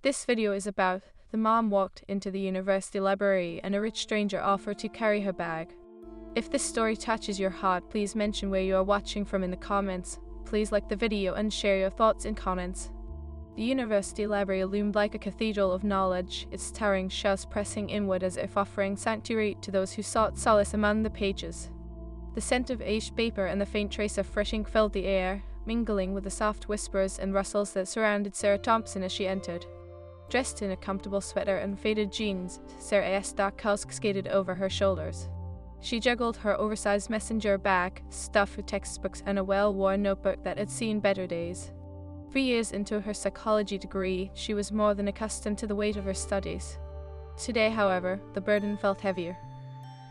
This video is about the mom walked into the university library and a rich stranger offered to carry her bag. If this story touches your heart, please mention where you are watching from in the comments. Please like the video and share your thoughts in comments. The university library loomed like a cathedral of knowledge, its towering shelves pressing inward as if offering sanctuary to those who sought solace among the pages. The scent of aged paper and the faint trace of fresh ink filled the air, mingling with the soft whispers and rustles that surrounded Sarah Thompson as she entered. Dressed in a comfortable sweater and faded jeans, Sarah S. Darkhusk skated over her shoulders. She juggled her oversized messenger bag, stuffed with textbooks and a well-worn notebook that had seen better days. 3 years into her psychology degree, she was more than accustomed to the weight of her studies. Today, however, the burden felt heavier.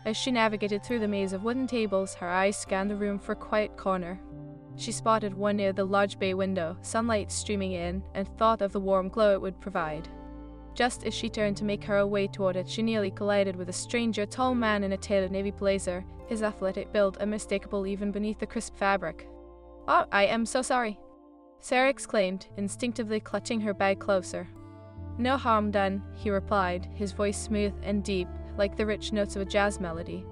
As she navigated through the maze of wooden tables, her eyes scanned the room for a quiet corner. She spotted one near the large bay window, sunlight streaming in, and thought of the warm glow it would provide. Just as she turned to make her way toward it, she nearly collided with a stranger, a tall man in a tailored navy blazer, his athletic build unmistakable even beneath the crisp fabric. "Oh, I am so sorry," Sarah exclaimed, instinctively clutching her bag closer. "No harm done," he replied, his voice smooth and deep, like the rich notes of a jazz melody.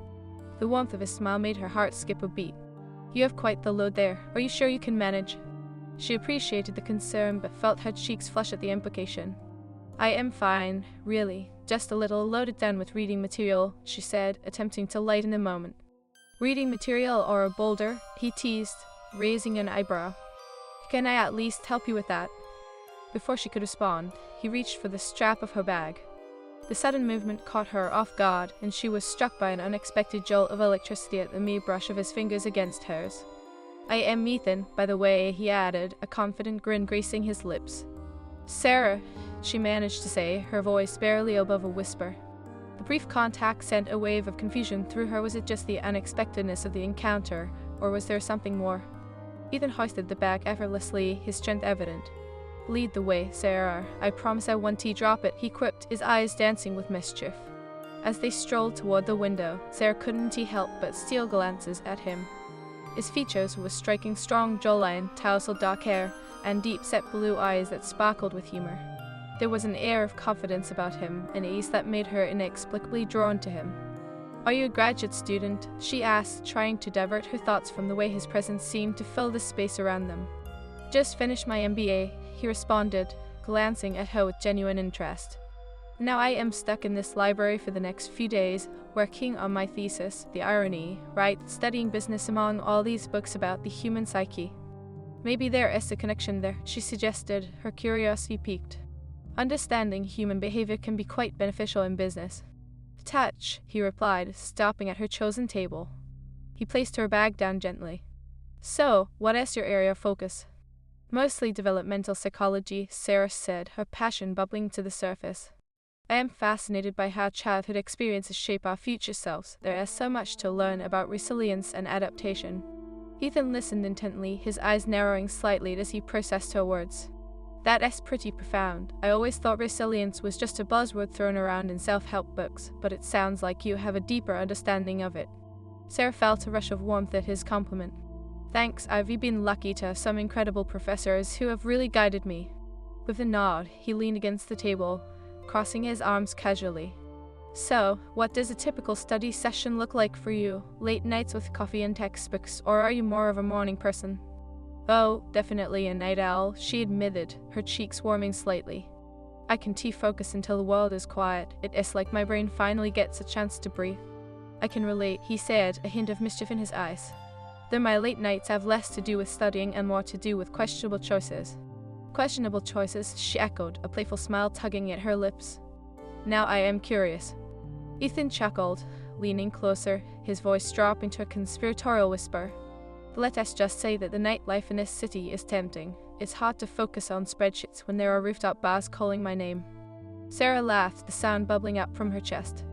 The warmth of his smile made her heart skip a beat. "You have quite the load there. Are you sure you can manage?" She appreciated the concern but felt her cheeks flush at the implication. "I am fine, really. Just a little loaded down with reading material," she said, attempting to lighten the moment. "Reading material or a boulder?" he teased, raising an eyebrow. "Can I at least help you with that?" Before she could respond, he reached for the strap of her bag. The sudden movement caught her off guard, and she was struck by an unexpected jolt of electricity at the mere brush of his fingers against hers. "I am Ethan, by the way," he added, a confident grin gracing his lips. "Sarah," she managed to say, her voice barely above a whisper. The brief contact sent a wave of confusion through her. Was it just the unexpectedness of the encounter, or was there something more? Ethan hoisted the bag effortlessly, his strength evident. "Lead the way, Sarah. I promise I won't drop it," he quipped, his eyes dancing with mischief. As they strolled toward the window, Sarah couldn't help but steal glances at him. His features were striking, strong jawline, tousled dark hair, and deep-set blue eyes that sparkled with humor. There was an air of confidence about him, an ease that made her inexplicably drawn to him. "Are you a graduate student?" she asked, trying to divert her thoughts from the way his presence seemed to fill the space around them. "Just finished my MBA," he responded, glancing at her with genuine interest. "Now I am stuck in this library for the next few days, working on my thesis, the irony, right, studying business among all these books about the human psyche." "Maybe there is a connection there," she suggested, her curiosity piqued. "Understanding human behavior can be quite beneficial in business." "Touch," he replied, stopping at her chosen table. He placed her bag down gently. "So, what is your area of focus?" "Mostly developmental psychology," Sarah said, her passion bubbling to the surface. "I am fascinated by how childhood experiences shape our future selves. There is so much to learn about resilience and adaptation." Ethan listened intently, his eyes narrowing slightly as he processed her words. "That is pretty profound. I always thought resilience was just a buzzword thrown around in self-help books, but it sounds like you have a deeper understanding of it." Sarah felt a rush of warmth at his compliment. "Thanks, I've been lucky to have some incredible professors who have really guided me." With a nod, he leaned against the table, crossing his arms casually. "So, what does a typical study session look like for you? Late nights with coffee and textbooks, or are you more of a morning person?" "Oh, definitely a night owl," she admitted, her cheeks warming slightly. "I can focus until the world is quiet. It is like my brain finally gets a chance to breathe." "I can relate," he said, a hint of mischief in his eyes. "Though my late nights have less to do with studying and more to do with questionable choices." "Questionable choices," she echoed, a playful smile tugging at her lips. "Now I am curious." Ethan chuckled, leaning closer, his voice dropping to a conspiratorial whisper. "Let us just say that the nightlife in this city is tempting. It's hard to focus on spreadsheets when there are rooftop bars calling my name." Sarah laughed, the sound bubbling up from her chest.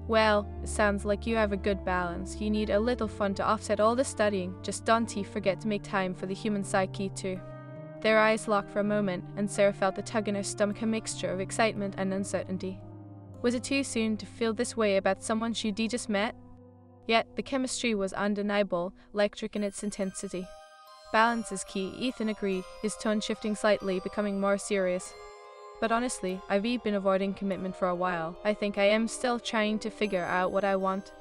"Well, it sounds like you have a good balance. You need a little fun to offset all the studying. Just don't forget to make time for the human psyche too." Their eyes locked for a moment, and Sarah felt the tug in her stomach, a mixture of excitement and uncertainty. Was it too soon to feel this way about someone she'd just met? Yet the chemistry was undeniable, electric in its intensity. "Balance is key," Ethan agreed, his tone shifting slightly, becoming more serious. But honestly, I've been avoiding commitment for a while. I think I am still trying to figure out what I want.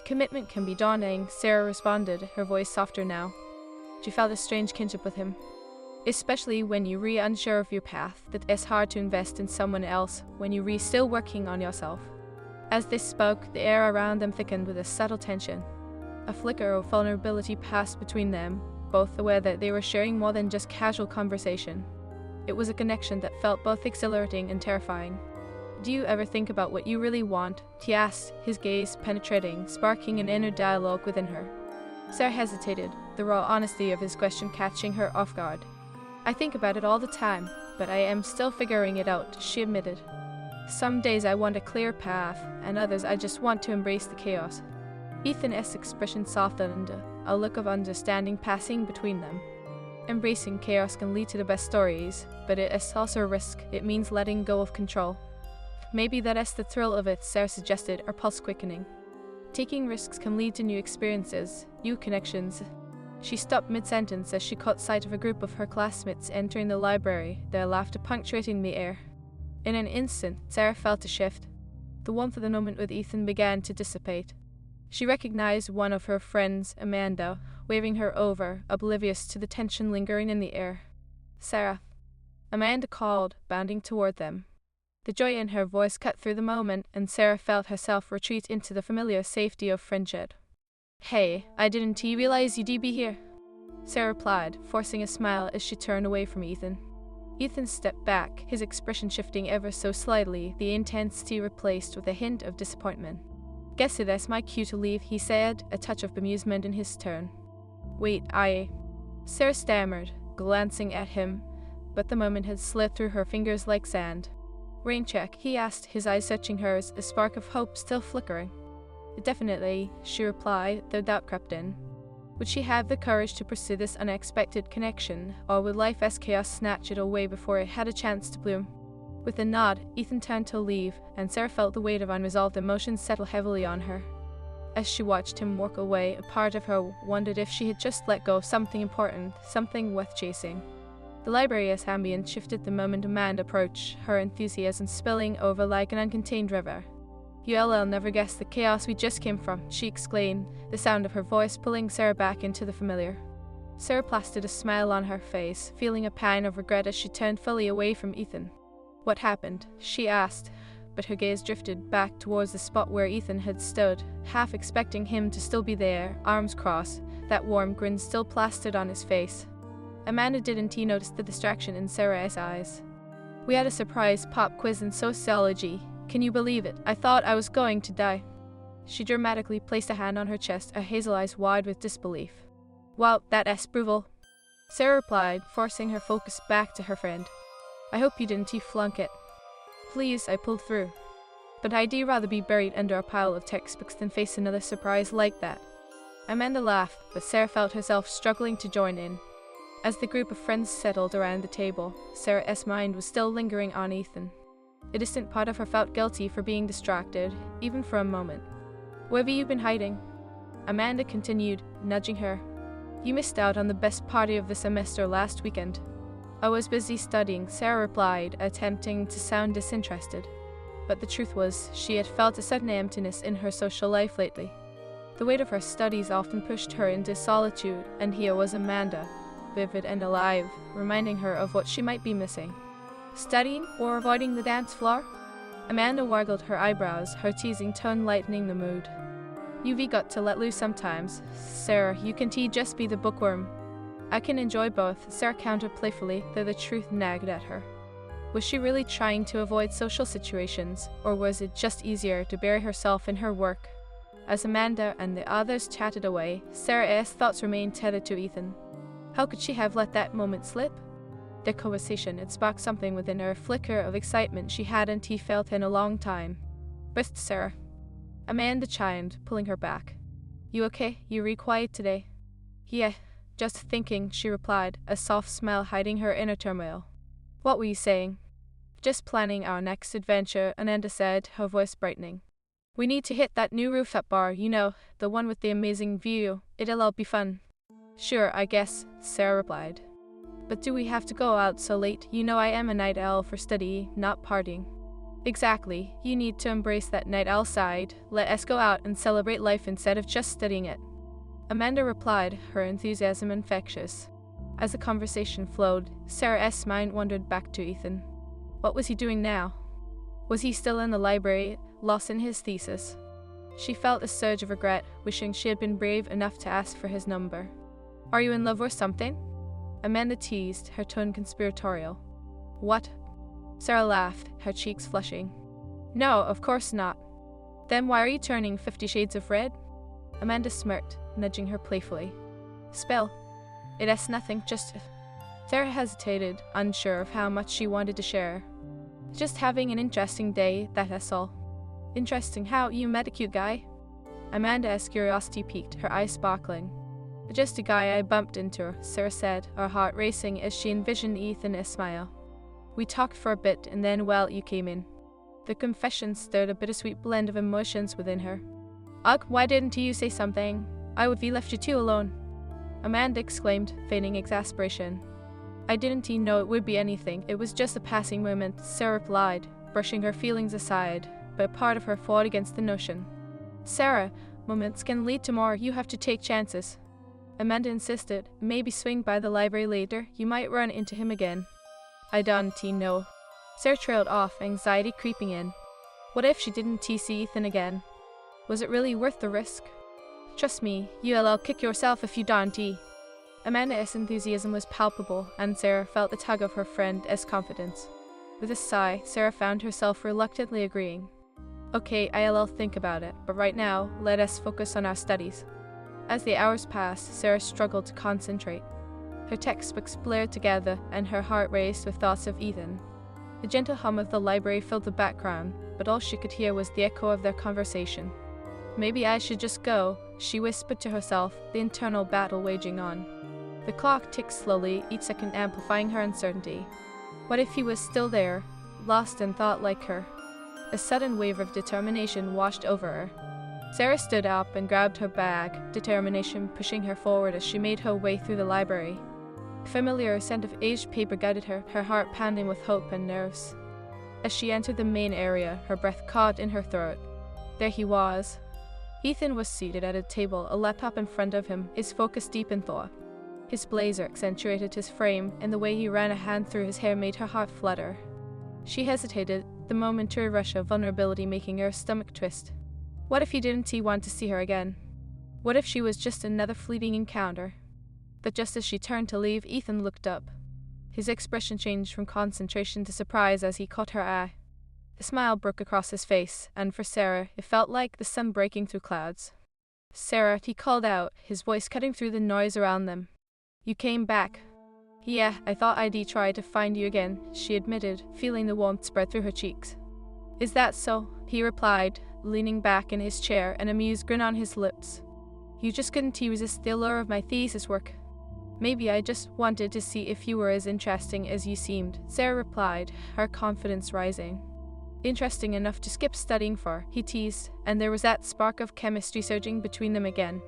Commitment can be daunting, Sarah responded, her voice softer now. She felt a strange kinship with him. Especially when you're unsure of your path, that it's hard to invest in someone else when you're still working on yourself. As they spoke, the air around them thickened with a subtle tension. A flicker of vulnerability passed between them, both aware that they were sharing more than just casual conversation. It was a connection that felt both exhilarating and terrifying. Do you ever think about what you really want? He asked, his gaze penetrating, sparking an inner dialogue within her. Sarah hesitated, the raw honesty of his question catching her off guard. I think about it all the time, but I am still figuring it out, she admitted. Some days I want a clear path, and others I just want to embrace the chaos. Ethan's expression softened, a look of understanding passing between them. Embracing chaos can lead to the best stories, but it is also a risk. It means letting go of control. Maybe that is the thrill of it, Sarah suggested, her pulse quickening. Taking risks can lead to new experiences, new connections. She stopped mid-sentence as she caught sight of a group of her classmates entering the library, their laughter punctuating the air. In an instant, Sarah felt a shift. The warmth of the moment with Ethan began to dissipate. She recognized one of her friends, Amanda, waving her over, oblivious to the tension lingering in the air. Sarah. Amanda called, bounding toward them. The joy in her voice cut through the moment, and Sarah felt herself retreat into the familiar safety of friendship. Hey, I didn't realize you'd be here, Sarah replied, forcing a smile as she turned away from Ethan. Ethan stepped back, his expression shifting ever so slightly, the intensity replaced with a hint of disappointment. Guess that's my cue to leave, he said, a touch of bemusement in his tone. Wait, Sarah stammered, glancing at him, but the moment had slipped through her fingers like sand. Rain check, he asked, his eyes searching hers, a spark of hope still flickering. Definitely, she replied, though doubt crept in. Would she have the courage to pursue this unexpected connection, or would life as chaos snatch it away before it had a chance to bloom? With a nod, Ethan turned to leave, and Sarah felt the weight of unresolved emotions settle heavily on her. As she watched him walk away, a part of her wondered if she had just let go of something important, something worth chasing. The library's ambience shifted the moment Amanda approached, her enthusiasm spilling over like an uncontained river. You'll never guess the chaos we just came from, she exclaimed, the sound of her voice pulling Sarah back into the familiar. Sarah plastered a smile on her face, feeling a pang of regret as she turned fully away from Ethan. What happened? She asked, but her gaze drifted back towards the spot where Ethan had stood, half expecting him to still be there, arms crossed, that warm grin still plastered on his face. Amanda didn't notice the distraction in Sarah's eyes. We had a surprise pop quiz in sociology. Can you believe it? I thought I was going to die. She dramatically placed a hand on her chest, her hazel eyes wide with disbelief. Wow, that's brutal, Sarah replied, forcing her focus back to her friend. I hope you didn't flunk it. Please, I pulled through. But I'd rather be buried under a pile of textbooks than face another surprise like that. Amanda laughed, but Sarah felt herself struggling to join in. As the group of friends settled around the table, Sarah's mind was still lingering on Ethan. A distant part of her felt guilty for being distracted, even for a moment. Where have you been hiding? Amanda continued, nudging her. You missed out on the best party of the semester last weekend. I was busy studying, Sarah replied, attempting to sound disinterested. But the truth was, she had felt a sudden emptiness in her social life lately. The weight of her studies often pushed her into solitude, and here was Amanda, vivid and alive, reminding her of what she might be missing. Studying or avoiding the dance floor? Amanda waggled her eyebrows, her teasing tone lightening the mood. You've got to let loose sometimes. Sarah, you can just be the bookworm. I can enjoy both, Sarah countered playfully, though the truth nagged at her. Was she really trying to avoid social situations, or was it just easier to bury herself in her work? As Amanda and the others chatted away, Sarah's thoughts remained tethered to Ethan. How could she have let that moment slip? Their conversation had sparked something within her, a flicker of excitement she hadn't felt in a long time. Breathed Sarah. Amanda chimed, pulling her back. You okay? You real quiet today? Yeah, just thinking, she replied, a soft smile hiding her inner turmoil. What were you saying? Just planning our next adventure, Amanda said, her voice brightening. We need to hit that new rooftop bar, you know, the one with the amazing view. It'll all be fun. Sure, I guess, Sarah replied. But do we have to go out so late? You know I am a night owl for study, not partying. Exactly, you need to embrace that night owl side. Let us go out and celebrate life instead of just studying it. Amanda replied, her enthusiasm infectious. As the conversation flowed, Sarah's mind wandered back to Ethan. What was he doing now? Was he still in the library, lost in his thesis? She felt a surge of regret, wishing she had been brave enough to ask for his number. Are you in love or something? Amanda teased, her tone conspiratorial. What? Sarah laughed, her cheeks flushing. No, of course not. Then why are you turning 50 shades of red? Amanda smirked, nudging her playfully. Spill. It has nothing, just... Sarah hesitated, unsure of how much she wanted to share. Just having an interesting day, that's all. Interesting how you met a cute guy? Amanda's curiosity piqued, her eyes sparkling. Just a guy I bumped into, Sarah said, her heart racing as she envisioned Ethan's smile. We talked for a bit and then, well, you came in. The confession stirred a bittersweet blend of emotions within her. Ugh, why didn't you say something? I would have left you two alone. Amanda exclaimed, feigning exasperation. I didn't know it would be anything, it was just a passing moment, Sarah replied, brushing her feelings aside, but a part of her fought against the notion. Sarah, moments can lead to more, you have to take chances. Amanda insisted, maybe swing by the library later, you might run into him again. I don't know. Sarah trailed off, anxiety creeping in. What if she didn't see Ethan again? Was it really worth the risk? Trust me, you'll kick yourself if you don't. Amanda's enthusiasm was palpable, and Sarah felt the tug of her friend's confidence. With a sigh, Sarah found herself reluctantly agreeing. Okay, I'll think about it, but right now, let us focus on our studies. As the hours passed, Sarah struggled to concentrate. Her textbooks blurred together, and her heart raced with thoughts of Ethan. The gentle hum of the library filled the background, but all she could hear was the echo of their conversation. Maybe I should just go, she whispered to herself, the internal battle waging on. The clock ticked slowly, each second amplifying her uncertainty. What if he was still there, lost in thought like her? A sudden wave of determination washed over her. Sarah stood up and grabbed her bag, determination pushing her forward as she made her way through the library. A familiar scent of aged paper guided her, her heart pounding with hope and nerves. As she entered the main area, her breath caught in her throat. There he was. Ethan was seated at a table, a laptop in front of him, his focus deep in thought. His blazer accentuated his frame, and the way he ran a hand through his hair made her heart flutter. She hesitated, the momentary rush of vulnerability making her stomach twist. What if he didn't want to see her again? What if she was just another fleeting encounter? But just as she turned to leave, Ethan looked up. His expression changed from concentration to surprise as he caught her eye. A smile broke across his face, and for Sarah, it felt like the sun breaking through clouds. Sarah, he called out, his voice cutting through the noise around them. You came back. Yeah, I thought I'd try to find you again, she admitted, feeling the warmth spread through her cheeks. Is that so? He replied, leaning back in his chair, an amused grin on his lips. You just couldn't resist the allure of my thesis work. Maybe I just wanted to see if you were as interesting as you seemed, Sarah replied, her confidence rising. Interesting enough to skip studying for, he teased, and there was that spark of chemistry surging between them again.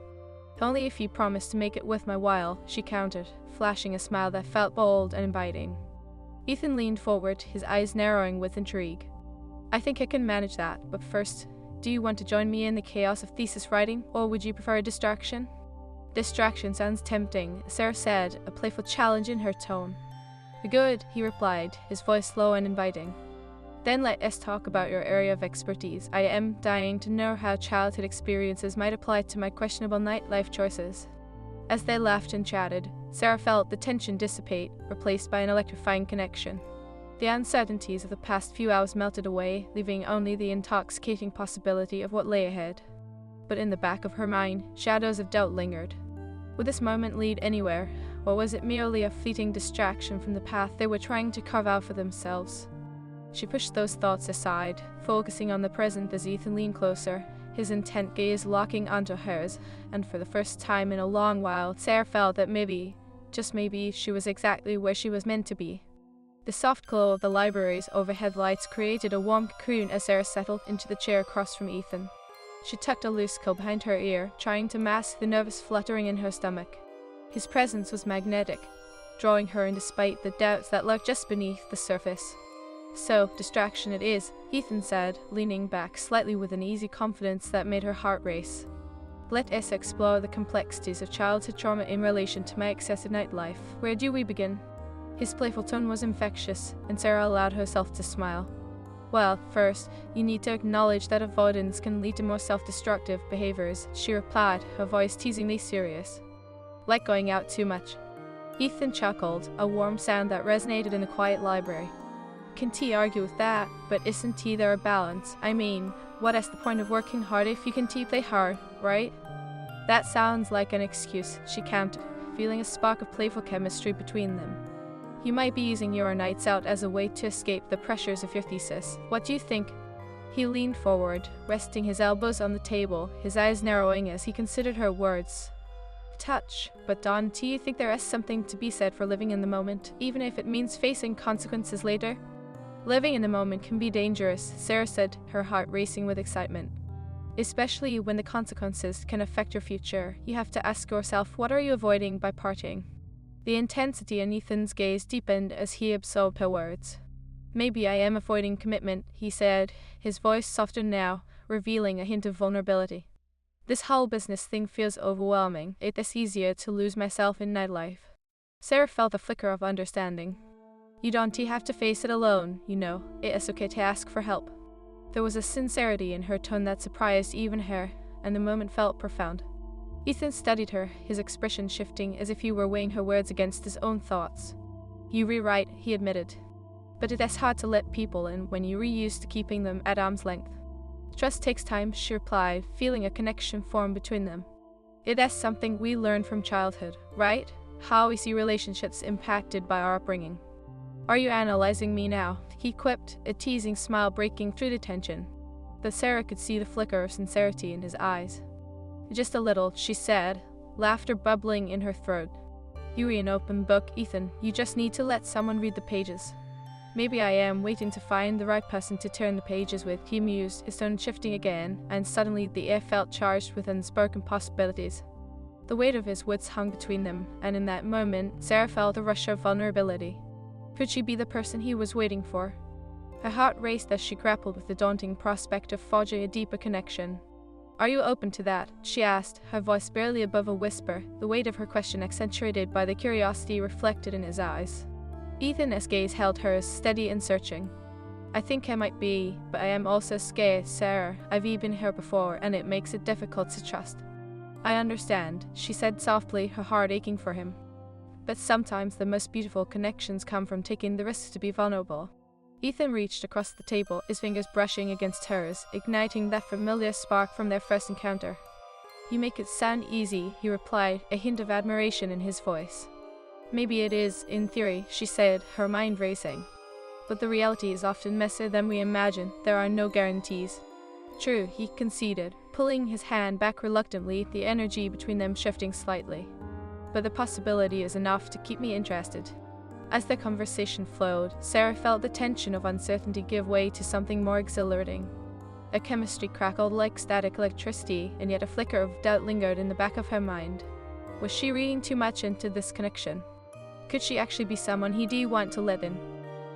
Only if you promised to make it worth my while, she countered, flashing a smile that felt bold and inviting. Ethan leaned forward, his eyes narrowing with intrigue. I think I can manage that, but first, do you want to join me in the chaos of thesis writing, or would you prefer a distraction? Distraction sounds tempting, Sarah said, a playful challenge in her tone. Good, he replied, his voice low and inviting. Then let us talk about your area of expertise. I am dying to know how childhood experiences might apply to my questionable nightlife choices. As they laughed and chatted, Sarah felt the tension dissipate, replaced by an electrifying connection. The uncertainties of the past few hours melted away, leaving only the intoxicating possibility of what lay ahead. But in the back of her mind, shadows of doubt lingered. Would this moment lead anywhere, or was it merely a fleeting distraction from the path they were trying to carve out for themselves? She pushed those thoughts aside, focusing on the present as Ethan leaned closer, his intent gaze locking onto hers, and for the first time in a long while, Sarah felt that maybe, just maybe, she was exactly where she was meant to be. The soft glow of the library's overhead lights created a warm cocoon as Sarah settled into the chair across from Ethan. She tucked a loose coat behind her ear, trying to mask the nervous fluttering in her stomach. His presence was magnetic. drawing her in despite the doubts that lurked just beneath the surface. So, distraction it is, Ethan said, leaning back slightly with an easy confidence that made her heart race. Let us explore the complexities of childhood trauma in relation to my excessive nightlife. Where do we begin? His playful tone was infectious, and Sarah allowed herself to smile. Well, first, you need to acknowledge that avoidance can lead to more self-destructive behaviors, she replied, her voice teasingly serious. Like going out too much. Ethan chuckled, a warm sound that resonated in the quiet library. Can T argue with that? But isn't T there a balance? I mean, what is the point of working hard if you can T play hard, right? That sounds like an excuse, she countered, feeling a spark of playful chemistry between them. You might be using your nights out as a way to escape the pressures of your thesis. What do you think? He leaned forward, resting his elbows on the table, his eyes narrowing as he considered her words. Touch. But Don, do you think there is something to be said for living in the moment, even if it means facing consequences later? Living in the moment can be dangerous, Sarah said, her heart racing with excitement. Especially when the consequences can affect your future. You have to ask yourself, what are you avoiding by partying? The intensity in Ethan's gaze deepened as he absorbed her words. Maybe I am avoiding commitment, he said, his voice softened now, revealing a hint of vulnerability. This whole business thing feels overwhelming. It is easier to lose myself in nightlife. Sarah felt a flicker of understanding. You don't have to face it alone, you know. It is okay to ask for help. There was a sincerity in her tone that surprised even her, and the moment felt profound. Ethan studied her, his expression shifting as if he were weighing her words against his own thoughts. You're right, he admitted. But it is hard to let people in when you're used to keeping them at arm's length. Trust takes time, she replied, feeling a connection form between them. It is something we learn from childhood, right? How we see relationships impacted by our upbringing. Are you analyzing me now? He quipped, a teasing smile breaking through the tension. But Sarah could see the flicker of sincerity in his eyes. Just a little, she said, laughter bubbling in her throat. You're an open book, Ethan. You just need to let someone read the pages. Maybe I am waiting to find the right person to turn the pages with, he mused, his tone shifting again, and suddenly the air felt charged with unspoken possibilities. The weight of his words hung between them, and in that moment, Sarah felt a rush of vulnerability. Could she be the person he was waiting for? Her heart raced as she grappled with the daunting prospect of forging a deeper connection. Are you open to that? She asked, her voice barely above a whisper, the weight of her question accentuated by the curiosity reflected in his eyes. Ethan's gaze held hers, steady and searching. I think I might be, but I am also scared, Sarah. I've been here before, and it makes it difficult to trust. I understand, she said softly, her heart aching for him. But sometimes the most beautiful connections come from taking the risk to be vulnerable. Ethan reached across the table, his fingers brushing against hers, igniting that familiar spark from their first encounter. You make it sound easy, he replied, a hint of admiration in his voice. Maybe it is, in theory, she said, her mind racing. But the reality is often messier than we imagine. There are no guarantees. True, he conceded, pulling his hand back reluctantly, the energy between them shifting slightly. But the possibility is enough to keep me interested. As the conversation flowed, Sarah felt the tension of uncertainty give way to something more exhilarating. A chemistry crackled like static electricity, and yet a flicker of doubt lingered in the back of her mind. Was she reading too much into this connection? Could she actually be someone he'd want to let in?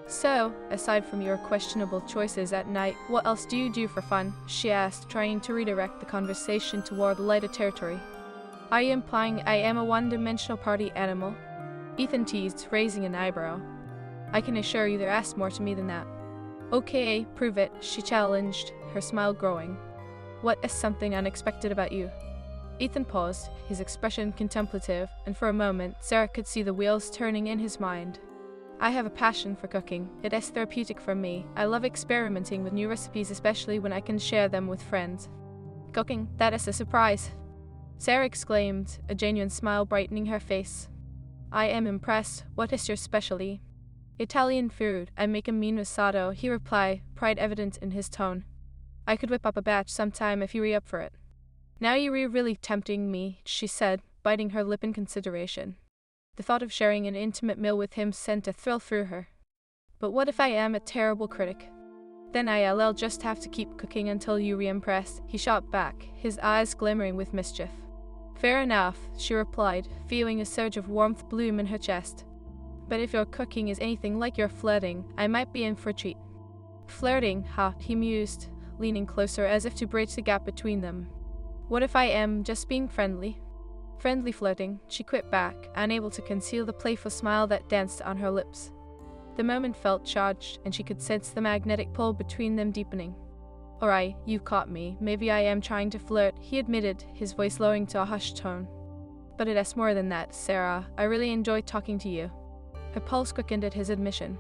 So, aside from your questionable choices at night, what else do you do for fun? She asked, trying to redirect the conversation toward lighter territory. Are you implying I am a one-dimensional party animal? Ethan teased, raising an eyebrow. I can assure you there is more to me than that. Okay, prove it, she challenged, her smile growing. What is something unexpected about you? Ethan paused, his expression contemplative, and for a moment, Sarah could see the wheels turning in his mind. I have a passion for cooking. It is therapeutic for me. I love experimenting with new recipes, especially when I can share them with friends. Cooking, that is a surprise, Sarah exclaimed, a genuine smile brightening her face. I am impressed. What is your specialty? Italian food. I make a mean risotto, he replied, pride evident in his tone. I could whip up a batch sometime if you were up for it. Now you are really tempting me, she said, biting her lip in consideration. The thought of sharing an intimate meal with him sent a thrill through her. But what if I am a terrible critic? Then I'll just have to keep cooking until you're impressed, he shot back, his eyes glimmering with mischief. Fair enough, she replied, feeling a surge of warmth bloom in her chest. But if your cooking is anything like your flirting, I might be in for a treat. Flirting, ha, he mused, leaning closer as if to bridge the gap between them. What if I am just being friendly? Friendly flirting, she quipped back, unable to conceal the playful smile that danced on her lips. The moment felt charged, and she could sense the magnetic pull between them deepening. Alright, you caught me. Maybe I am trying to flirt, he admitted, his voice lowering to a hushed tone. But it is more than that, Sarah. I really enjoyed talking to you. Her pulse quickened at his admission.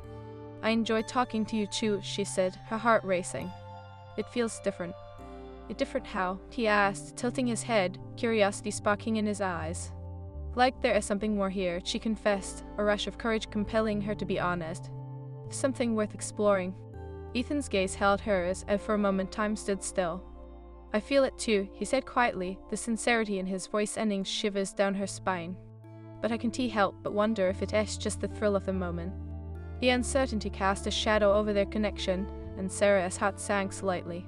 I enjoyed talking to you too, she said, her heart racing. It feels different. Different how? He asked, tilting his head, curiosity sparking in his eyes. Like there is something more here, she confessed, a rush of courage compelling her to be honest. Something worth exploring. Ethan's gaze held hers, and for a moment time stood still. I feel it too, he said quietly, the sincerity in his voice sending shivers down her spine. But I can't help but wonder if it is just the thrill of the moment. The uncertainty cast a shadow over their connection, and Sarah's heart sank slightly.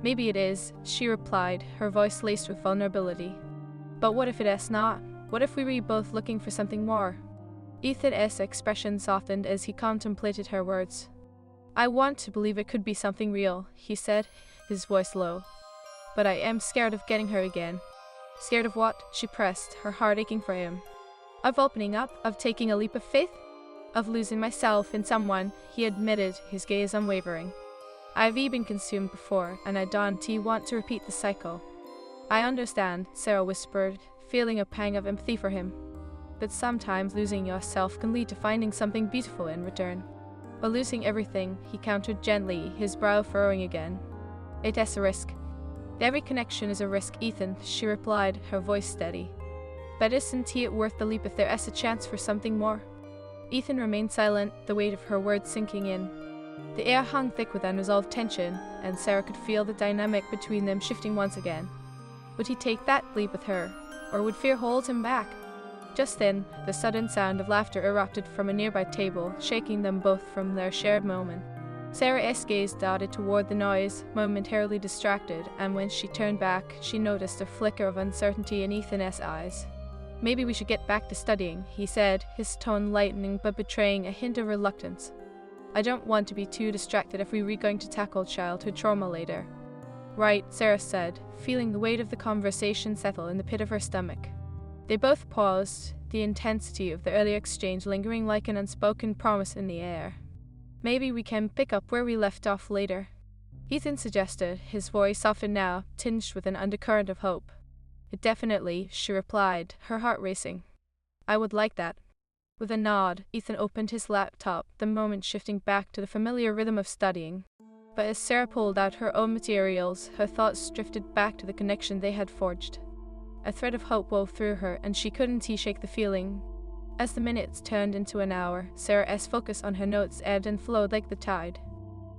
Maybe it is, she replied, her voice laced with vulnerability. But what if it is not? What if we were both looking for something more? Ethan's expression softened as he contemplated her words. I want to believe it could be something real, he said, his voice low. But I am scared of getting her again. Scared of what? She pressed, her heart aching for him. Of opening up, of taking a leap of faith, of losing myself in someone, he admitted, his gaze unwavering. I've been consumed before, and I don't want to repeat the cycle. I understand, Sarah whispered, feeling a pang of empathy for him. But sometimes losing yourself can lead to finding something beautiful in return. Or losing everything, he countered gently, his brow furrowing again. It is a risk. Every connection is a risk, Ethan, she replied, her voice steady. But isn't it worth the leap if there is a chance for something more? Ethan remained silent, the weight of her words sinking in. The air hung thick with unresolved tension, and Sarah could feel the dynamic between them shifting once again. Would he take that leap with her, or would fear hold him back? Just then, the sudden sound of laughter erupted from a nearby table, shaking them both from their shared moment. Sarah's gaze darted toward the noise, momentarily distracted, and when she turned back, she noticed a flicker of uncertainty in Ethan's eyes. Maybe we should get back to studying, he said, his tone lightening but betraying a hint of reluctance. I don't want to be too distracted if we were going to tackle childhood trauma later. Right, Sarah said, feeling the weight of the conversation settle in the pit of her stomach. They both paused, the intensity of the earlier exchange lingering like an unspoken promise in the air. Maybe we can pick up where we left off later, Ethan suggested, his voice softened now, tinged with an undercurrent of hope. Definitely, she replied, her heart racing. I would like that. With a nod, Ethan opened his laptop, the moment shifting back to the familiar rhythm of studying. But as Sarah pulled out her own materials, her thoughts drifted back to the connection they had forged. A thread of hope wove through her, and she couldn't shake the feeling. As the minutes turned into an hour, Sarah's focus on her notes ebbed and flowed like the tide.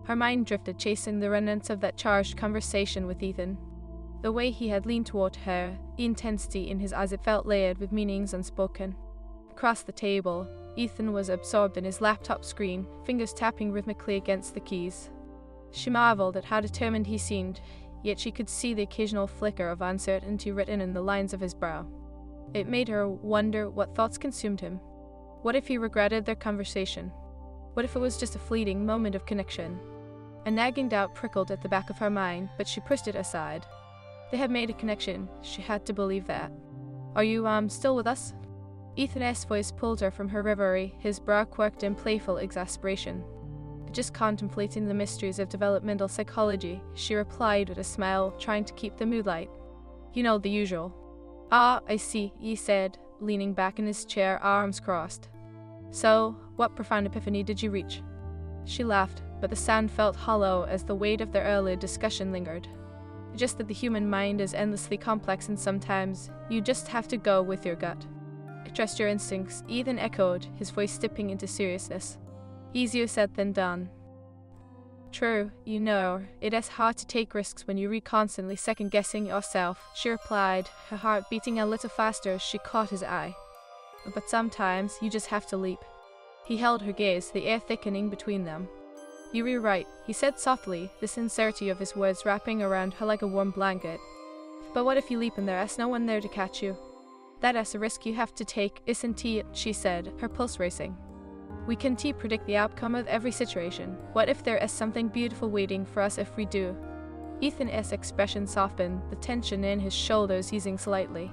Her mind drifted, chasing the remnants of that charged conversation with Ethan. The way he had leaned toward her, the intensity in his eyes it felt layered with meanings unspoken. Across the table, Ethan was absorbed in his laptop screen, fingers tapping rhythmically against the keys. She marveled at how determined he seemed, yet she could see the occasional flicker of uncertainty written in the lines of his brow. It made her wonder what thoughts consumed him. What if he regretted their conversation? What if it was just a fleeting moment of connection? A nagging doubt prickled at the back of her mind, but she pushed it aside. They had made a connection. She had to believe that. Are you, still with us? Ethan's voice pulled her from her reverie, his brow quirked in playful exasperation. Just contemplating the mysteries of developmental psychology, she replied with a smile, trying to keep the mood light. You know, the usual. Ah, I see, he said, leaning back in his chair, arms crossed. So, what profound epiphany did you reach? She laughed, but the sound felt hollow as the weight of their earlier discussion lingered. Just that the human mind is endlessly complex, and sometimes you just have to go with your gut. Trust your instincts, Ethan echoed, his voice dipping into seriousness. Easier said than done. True, you know, it is hard to take risks when you're constantly second-guessing yourself, she replied, her heart beating a little faster as she caught his eye. But sometimes you just have to leap. He held her gaze, the air thickening between them. You were right, he said softly, the sincerity of his words wrapping around her like a warm blanket. But what if you leap and there is no one there to catch you? That is a risk you have to take, isn't it? She said, her pulse racing. We can't predict the outcome of every situation. What if there is something beautiful waiting for us if we do? Ethan's expression softened, the tension in his shoulders easing slightly.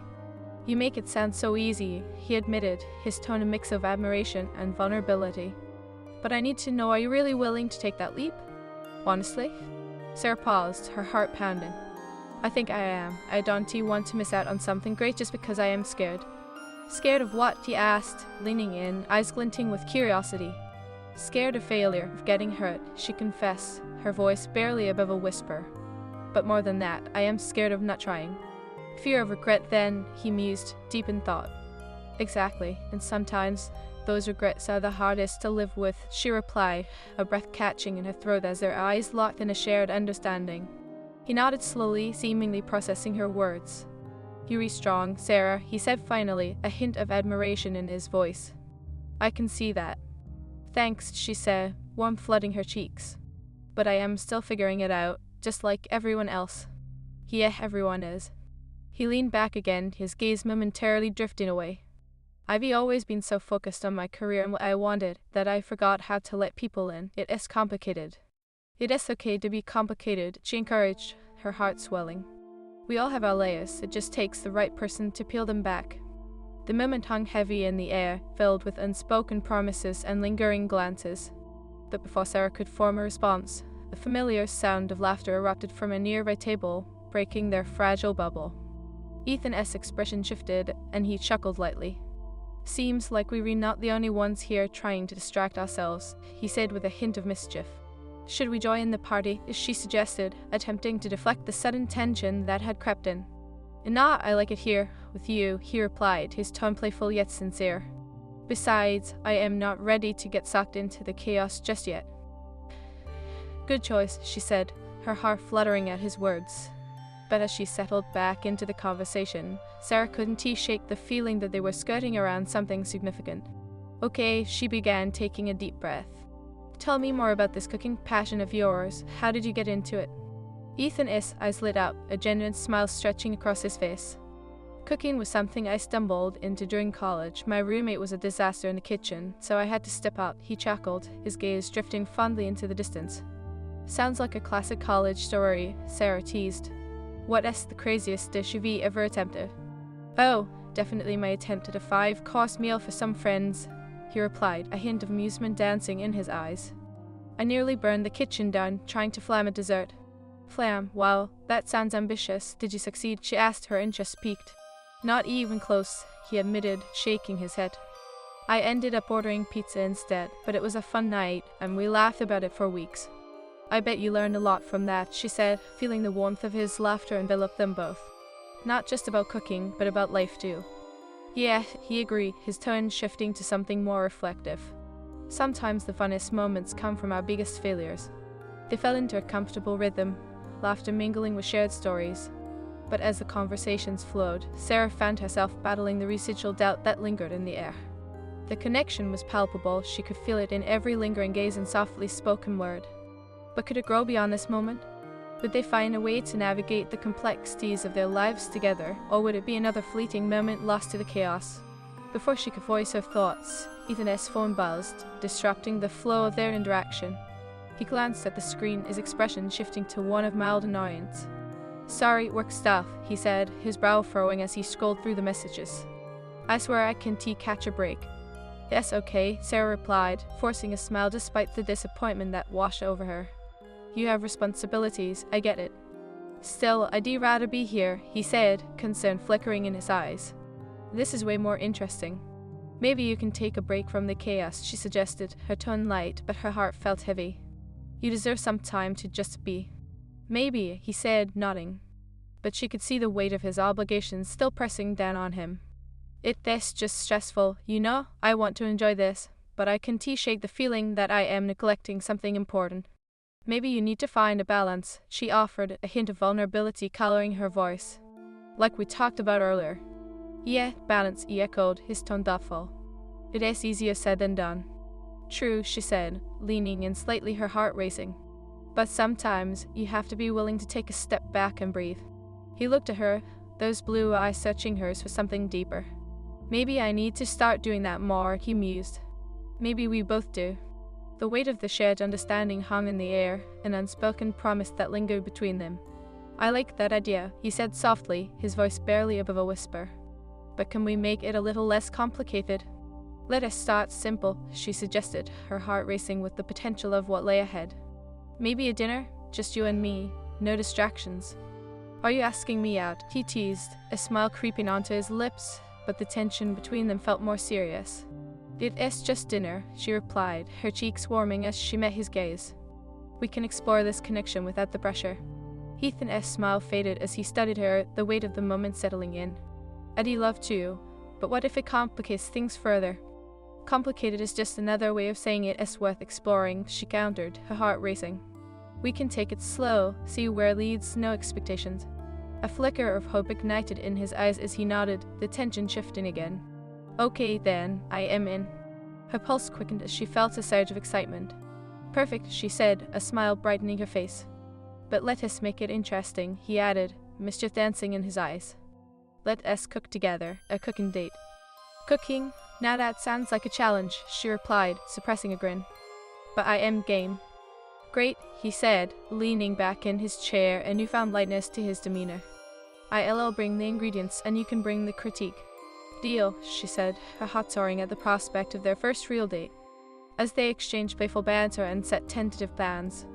You make it sound so easy, he admitted, his tone a mix of admiration and vulnerability. But I need to know, are you really willing to take that leap? Honestly? Sarah paused, her heart pounding. I think I am. I don't want to miss out on something great just because I am scared. Scared of what? He asked, leaning in, eyes glinting with curiosity. Scared of failure, of getting hurt, she confessed, her voice barely above a whisper. But more than that, I am scared of not trying. Fear of regret then, he mused, deep in thought. Exactly, and sometimes those regrets are the hardest to live with, she replied, a breath catching in her throat as their eyes locked in a shared understanding. He nodded slowly, seemingly processing her words. You are strong, Sarah, he said finally, a hint of admiration in his voice. I can see that. Thanks, she said, warmth flooding her cheeks. But I am still figuring it out, just like everyone else. Yeah, everyone is. He leaned back again, his gaze momentarily drifting away. I've always been so focused on my career and what I wanted that I forgot how to let people in. It is complicated. It is okay to be complicated, she encouraged, her heart swelling. We all have our layers, it just takes the right person to peel them back. The moment hung heavy in the air, filled with unspoken promises and lingering glances. But before Sarah could form a response, the familiar sound of laughter erupted from a nearby table, breaking their fragile bubble. Ethan's expression shifted, and he chuckled lightly. Seems like we're not the only ones here trying to distract ourselves, he said with a hint of mischief. Should we join the party, she suggested, attempting to deflect the sudden tension that had crept in. Nah, I like it here, with you, he replied, his tone playful yet sincere. Besides, I am not ready to get sucked into the chaos just yet. Good choice, she said, her heart fluttering at his words. But as she settled back into the conversation, Sarah couldn't shake the feeling that they were skirting around something significant. Okay, she began, taking a deep breath. Tell me more about this cooking passion of yours. How did you get into it? Ethan's eyes lit up, a genuine smile stretching across his face. Cooking was something I stumbled into during college. My roommate was a disaster in the kitchen, so I had to step up, he chuckled, his gaze drifting fondly into the distance. Sounds like a classic college story, Sarah teased. What is the craziest dish you've ever attempted? Oh, definitely my attempt at a 5-course meal for some friends, he replied, a hint of amusement dancing in his eyes. I nearly burned the kitchen down trying to flam a dessert. Flam, well, that sounds ambitious. Did you succeed? She asked, her interest piqued. Not even close, he admitted, shaking his head. I ended up ordering pizza instead, but it was a fun night, and we laughed about it for weeks. I bet you learned a lot from that, she said, feeling the warmth of his laughter envelop them both. Not just about cooking, but about life too. Yeah, he agreed, his tone shifting to something more reflective. Sometimes the funnest moments come from our biggest failures. They fell into a comfortable rhythm, laughter mingling with shared stories. But as the conversations flowed, Sarah found herself battling the residual doubt that lingered in the air. The connection was palpable, she could feel it in every lingering gaze and softly spoken word. But could it grow beyond this moment? Would they find a way to navigate the complexities of their lives together, or would it be another fleeting moment lost to the chaos? Before she could voice her thoughts, Ethan's phone buzzed, disrupting the flow of their interaction. He glanced at the screen, his expression shifting to one of mild annoyance. Sorry, work stuff, he said, his brow furrowing as he scrolled through the messages. I swear I can't catch a break. Yes, okay, Sarah replied, forcing a smile despite the disappointment that washed over her. You have responsibilities, I get it. Still, I'd rather be here, he said, concern flickering in his eyes. This is way more interesting. Maybe you can take a break from the chaos, she suggested, her tone light, but her heart felt heavy. You deserve some time to just be. Maybe, he said, nodding. But she could see the weight of his obligations still pressing down on him. It's just stressful, you know? I want to enjoy this, but I can't shake the feeling that I am neglecting something important. Maybe you need to find a balance, she offered, a hint of vulnerability coloring her voice. Like we talked about earlier. Yeah, balance, he echoed, his tone thoughtful. It is easier said than done. True, she said, leaning in slightly, her heart racing. But sometimes you have to be willing to take a step back and breathe. He looked at her, those blue eyes searching hers for something deeper. Maybe I need to start doing that more, he mused. Maybe we both do. The weight of the shared understanding hung in the air, an unspoken promise that lingered between them. I like that idea, he said softly, his voice barely above a whisper. But can we make it a little less complicated? Let us start simple, she suggested, her heart racing with the potential of what lay ahead. Maybe a dinner, just you and me, no distractions. Are you asking me out? He teased, a smile creeping onto his lips, but the tension between them felt more serious. It's just dinner, she replied, her cheeks warming as she met his gaze. We can explore this connection without the pressure. Ethan's smile faded as he studied her, the weight of the moment settling in. I'd love to, but what if it complicates things further? Complicated is just another way of saying it's worth exploring, she countered, her heart racing. We can take it slow, see where it leads, no expectations. A flicker of hope ignited in his eyes as he nodded, the tension shifting again. Okay then, I am in. Her pulse quickened as she felt a surge of excitement. Perfect, she said, a smile brightening her face. But let us make it interesting, he added, mischief dancing in his eyes. Let us cook together, a cooking date. Cooking? Now that sounds like a challenge, she replied, suppressing a grin. But I am game. Great, he said, leaning back in his chair, a newfound lightness to his demeanor. I'll bring the ingredients and you can bring the critique. Deal, she said, her heart soaring at the prospect of their first real date. As they exchanged playful banter and set tentative plans,